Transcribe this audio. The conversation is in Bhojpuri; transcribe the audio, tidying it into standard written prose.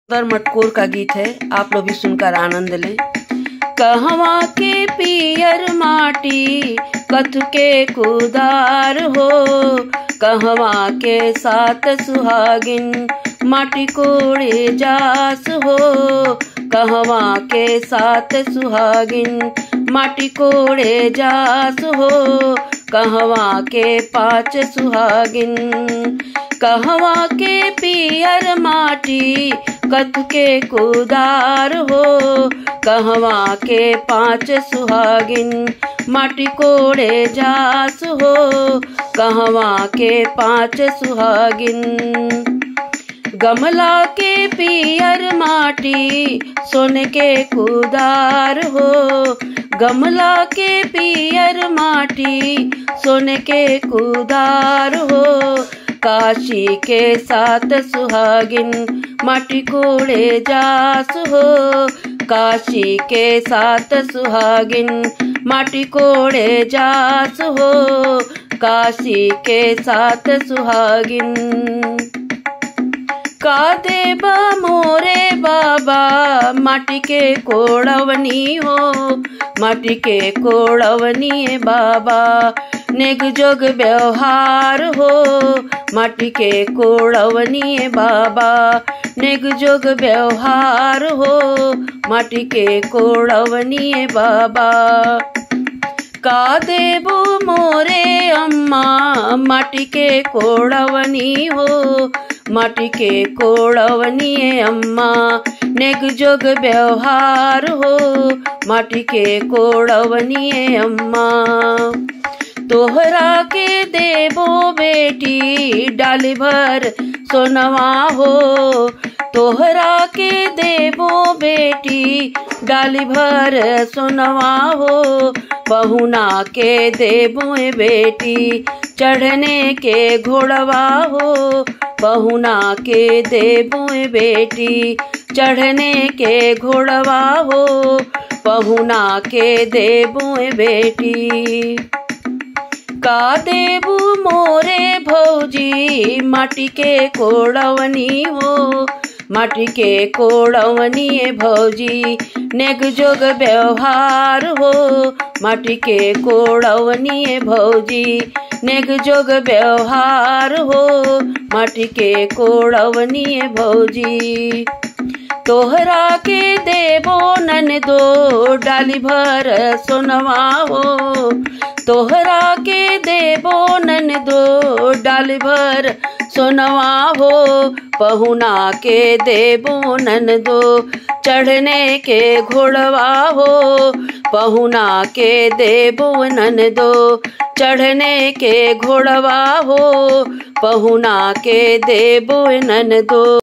दर मटकोर का गीत है, आप लोग भी सुनकर आनंद लें। कहवा के पियर माटी कथु के कुदार हो, कहवा के सात सुहागिन माटी कोड़े जास हो, कहवा के सात सुहागिन माटी कोड़े जास हो, कहवा के पांच सुहागिन। कहवा के पियर माटी कथु के कुदार हो, कहवा के पांच सुहागिन माटी कोड़े जास हो, कहवा के पांच सुहागिन। गमला के पियर माटी सोने के कुदार हो, गमला के पियर माटी सोने के कुदार हो, काशी के सात सुहागिन माटी कोड़े जास हो, काशी के सात सुहागिन माटी कोड़े जास हो, काशी के सात सुहागिन। का देबा मोरे बाबा माटी के कोड़वनी हो, माटी के कोड़वनी बाबा नेग जोग व्यवहार हो, माटी के कोड़वनी बाबा नेग जोग व्यवहार हो, माटी के कोड़वनी बाबा। का देबो मोरे अम्मा माटी के कोड़वनी हो, माटी के कोड़वनी अम्मा नेग जोग व्यवहार हो, माटी के कोड़वनी अम्मा। तोहरा के देबो बेटी डाली भर सोनवा हो, तोहरा के देबो बेटी डाली भर सोनवा हो, बहुना के देबो बेटी चढ़ने के घोड़वा हो, बहुना के देबो बेटी चढ़ने के घोड़वा हो, बहुना के देबो बेटी। का देबू मोरे भौजी माटी के कोड़वनी हो, माटी के कोड़वनी भौजी नेग जोग व्यवहार हो, माटी के कोड़वनी भौजी नेग जोग व्यवहार हो, माटी के कोड़वनी भौजी। तोहरा के देबो ननदो डाली भर सोनवा हो, तोहरा के देबो ननदो डाली भर सोनवा हो, पहुना के देबो ननदो चढ़ने के घोड़वा हो, पहुना के देबो ननदो चढ़ने के घोड़वा हो, पहुना के देबो ननदो।